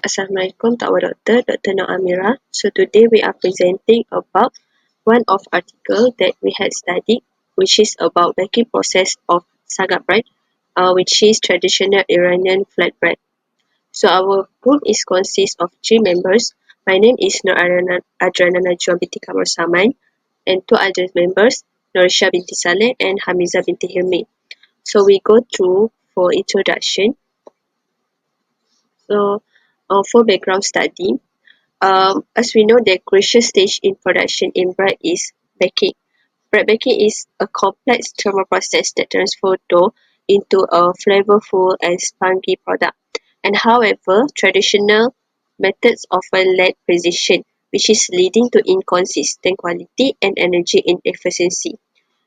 Assalamualaikum to our doctor, Dr. Nur Amira. So today we are presenting about one of article that we had studied, which is about baking process of Sangak Bread, which is traditional Iranian flatbread. So our group is consists of 3 members. My name is Nur Adrana Najwa binti Kamar Saman, and 2 other members, Norisha binti Saleh and Hamiza binti Hilmi. So we go through for introduction. So for background study, as we know, the crucial stage in production in bread is baking. Bread baking is a complex thermal process that transfers dough into a flavorful and spongy product. And however, traditional methods often lack precision, which is leading to inconsistent quality and energy inefficiency.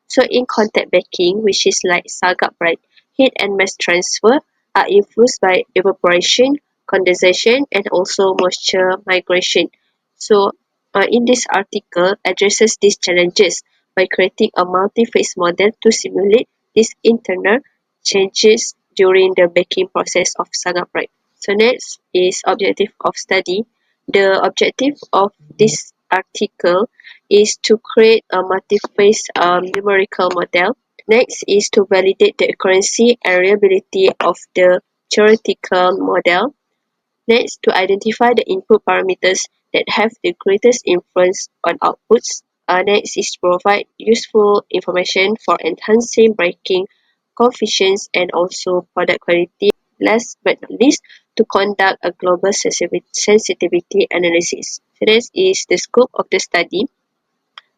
So in contact baking, which is like Sangak bread, heat and mass transfer are influenced by evaporation, condensation, and also moisture migration. So in this article addresses these challenges by creating a multi-phase model to simulate these internal changes during the baking process of Sangak bread. So next is objective of study. The objective of this article is to create a multi-phase numerical model. Next is to validate the accuracy and reliability of the theoretical model. Next, to identify the input parameters that have the greatest influence on outputs. Next is to provide useful information for enhancing breaking coefficients and also product quality. Last but not least, to conduct a global sensitivity analysis. So that is the scope of the study.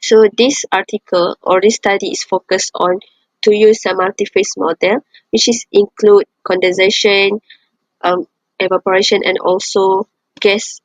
So this article or this study is focused on to use a multi-phase model, which is include condensation, evaporation, and also gas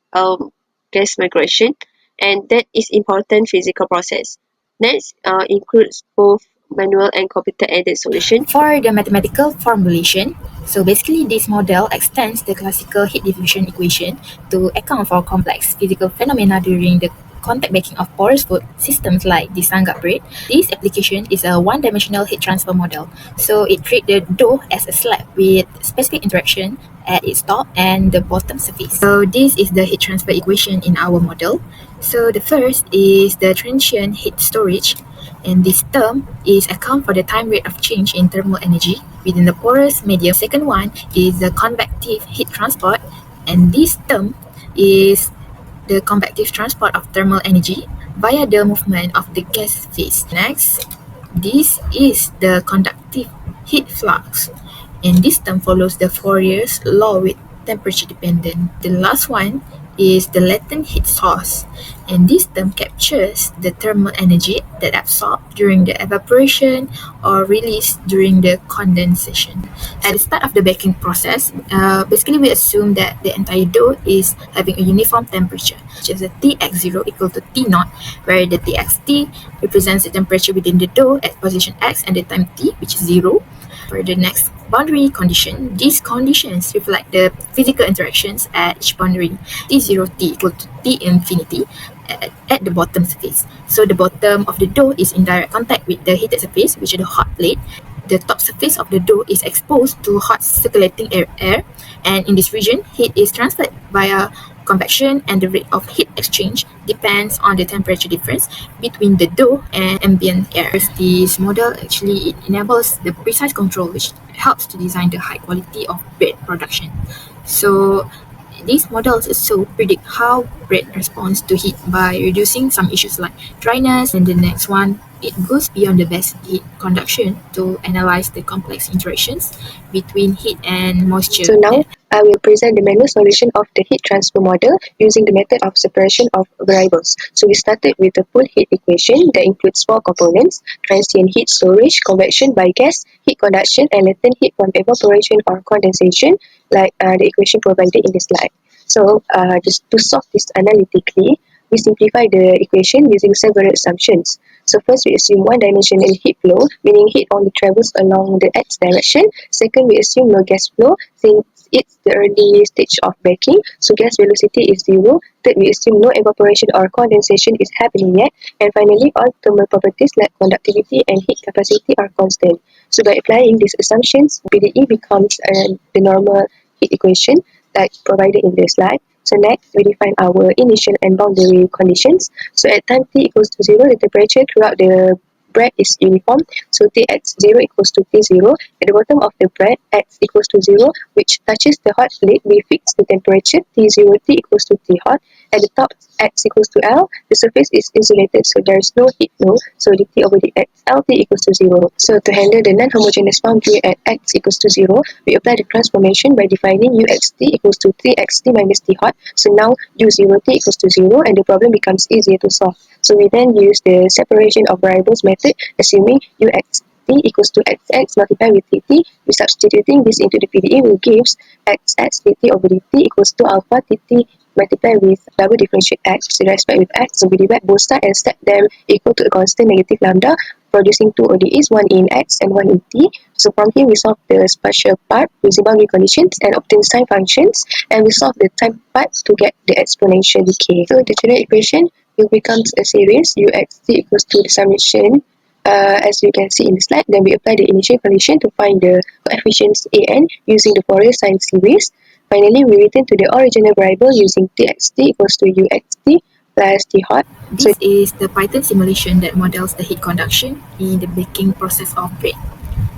gas migration, and that is important physical process. Next includes both manual and computer aided solution. For the mathematical formulation, so basically this model extends the classical heat diffusion equation to account for complex physical phenomena during the contact baking of porous food systems like the Sangak bread. This application is a one-dimensional heat transfer model. So it treats the dough as a slab with specific interaction at its top and the bottom surface. So this is the heat transfer equation in our model. So the first is the transient heat storage, and this term is account for the time rate of change in thermal energy within the porous medium. Second one is the convective heat transport, and this term is the convective transport of thermal energy via the movement of the gas phase. Next, this is the conductive heat flux, and this term follows the Fourier's law with temperature dependent. The last one is the latent heat source, and this term captures the thermal energy that absorbed during the evaporation or released during the condensation. At the start of the baking process, basically we assume that the entire dough is having a uniform temperature, which is a Tx0 equal to T0, where the Txt represents the temperature within the dough at position X and the time T, which is 0. For the next boundary condition, these conditions reflect the physical interactions at each boundary. T0 T equal to T infinity at the bottom surface. So the bottom of the dough is in direct contact with the heated surface, which is the hot plate. The top surface of the dough is exposed to hot circulating air, and in this region, heat is transferred via convection, and the rate of heat exchange depends on the temperature difference between the dough and ambient air. This model actually enables the precise control, which helps to design the high quality of bread production. So these models also predict how bread responds to heat by reducing some issues like dryness, and the next one, it goes beyond the best heat conduction to analyze the complex interactions between heat and moisture. So now I will present the manual solution of the heat transfer model using the method of separation of variables. So we started with the full heat equation that includes 4 components: transient heat storage, convection by gas, heat conduction, and latent heat from evaporation or condensation, like the equation provided in the slide. So just to solve this analytically, we simplify the equation using several assumptions. So first we assume one-dimensional heat flow, meaning heat only travels along the x direction. Second, we assume no gas flow since it's the early stage of baking, so gas velocity is 0. Third, we assume no evaporation or condensation is happening yet. And finally, all thermal properties like conductivity and heat capacity are constant. So by applying these assumptions, PDE becomes the normal heat equation. like provided in the slide. So next, we define our initial and boundary conditions. So at time t equals to 0, the temperature throughout the bread is uniform. So t at 0 equals to t0. At the bottom of the bread, x equals to 0, which touches the hot plate, we fix the temperature t0, t equals to t hot. At the top, x equals to L, the surface is insulated, so there is no heat flow, so dt over dx, Lt equals to 0. So to handle the non-homogeneous boundary at x equals to 0, we apply the transformation by defining uxt equals to 3xt minus t hot. So now u0t equals to 0, and the problem becomes easier to solve. So we then use the separation of variables method, assuming uxt equals to xx multiplied with tt. We substituting this into the PDE will gives xx dt over dt equals to alpha tt multiply with double differentiate x with respect with x. So we divide both sides and set them equal to a constant negative lambda, producing two ODEs, one in x and one in t. So from here we solve the spatial part using boundary conditions and obtain sign functions, and we solve the time part to get the exponential decay. So the general equation will becomes a series uxt equals to the summation as you can see in the slide. Then we apply the initial condition to find the coefficients an using the Fourier sine series. Finally, we return to the original variable using txt equals to uxt plus t hot. This is the Python simulation that models the heat conduction in the baking process of bread.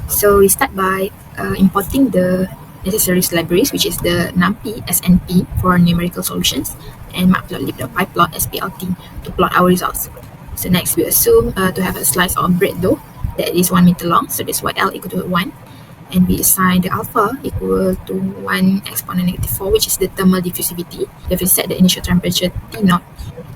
So we start by importing the necessary libraries, which is the NumPy, SNP for numerical solutions, and matplotlib, the pyplot, SPLT to plot our results. So next we assume to have a slice of bread dough that is 1 meter long, so that's why L equal to 1. And we assign the alpha equal to 1 exponent negative 4, which is the thermal diffusivity. If we set the initial temperature T naught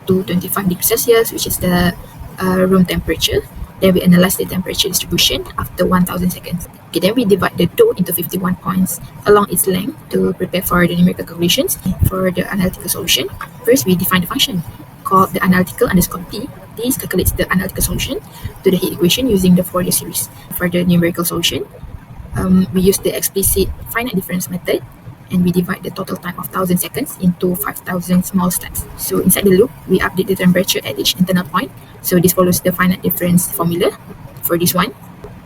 to 25 degrees Celsius, which is the room temperature. Then we analyze the temperature distribution after 1000 seconds. Okay, then we divide the dough into 51 points along its length to prepare for the numerical calculations. For the analytical solution, first we define the function called the analytical underscore t. This calculates the analytical solution to the heat equation using the Fourier series. For the numerical solution, we use the explicit finite difference method, and we divide the total time of 1000 seconds into 5000 small steps. So inside the loop, we update the temperature at each internal point. So this follows the finite difference formula for this one.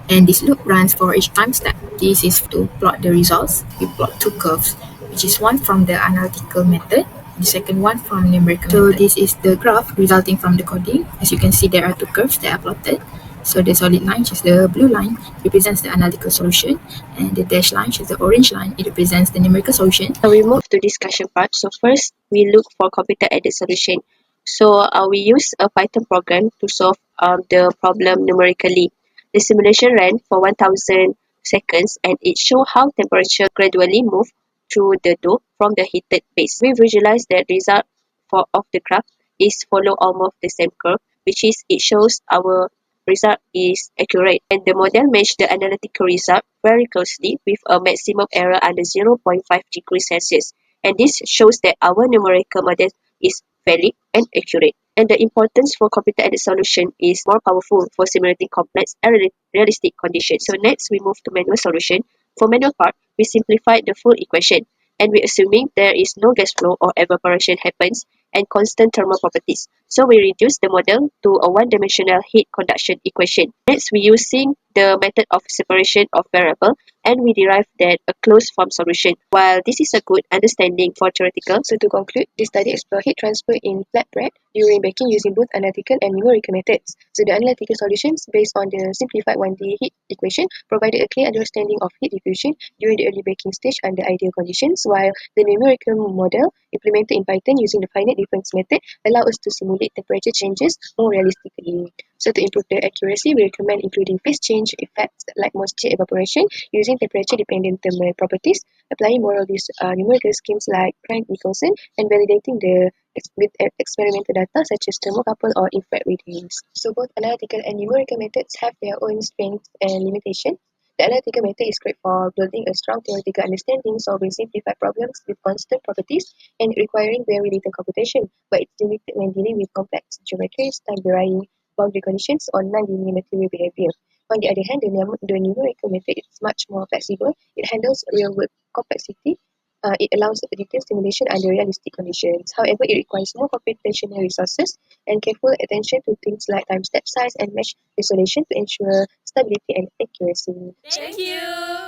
And this loop runs for each time step. This is to plot the results. We plot two curves, which is one from the analytical method, the second one from numerical method. So this is the graph resulting from the coding. As you can see, there are two curves that are plotted. So the solid line, which is the blue line, represents the analytical solution, and the dashed line, which is the orange line, it represents the numerical solution. Now we move to discussion part. So first, we look for computer-aided solution. So we use a Python program to solve the problem numerically. The simulation ran for 1000 seconds, and it showed how temperature gradually moved through the dough from the heated base. We visualize that result of the graph is follow almost the same curve, which is it shows our result is accurate, and the model matched the analytical result very closely with a maximum error under 0.5 degrees Celsius, and this shows that our numerical model is valid and accurate. And the importance for computer-aided solution is more powerful for simulating complex and realistic conditions. So next we move to manual solution. For manual part, we simplified the full equation, and we assuming there is no gas flow or evaporation happens and constant thermal properties. So we reduce the model to a one-dimensional heat conduction equation. Next, we using the method of separation of variable, and we derive that a closed form solution. While this is a good understanding for theoretical, so to conclude, this study explores heat transfer in flatbread during baking using both analytical and numerical methods. So the analytical solutions based on the simplified 1D heat equation provided a clear understanding of heat diffusion during the early baking stage under ideal conditions, while the numerical model implemented in Python using the finite difference method allow us to simulate temperature changes more realistically. So to improve the accuracy, we recommend including phase change effects like moisture evaporation using temperature-dependent thermal properties, applying more of these numerical schemes like Frank-Nicholson, and validating with experimental data such as thermocouple or infrared readings. So both analytical and numerical methods have their own strengths and limitations. The analytical method is great for building a strong theoretical understanding, solving simplified problems with constant properties, and requiring very little computation, but it's limited when dealing with complex geometries, time-varying boundary conditions, or non-linear material behavior. On the other hand, the numerical method is much more flexible. It handles real-world complexity. It allows detailed simulation under realistic conditions. However, it requires more computational resources and careful attention to things like time step size and mesh isolation to ensure stability and accuracy. Thank you.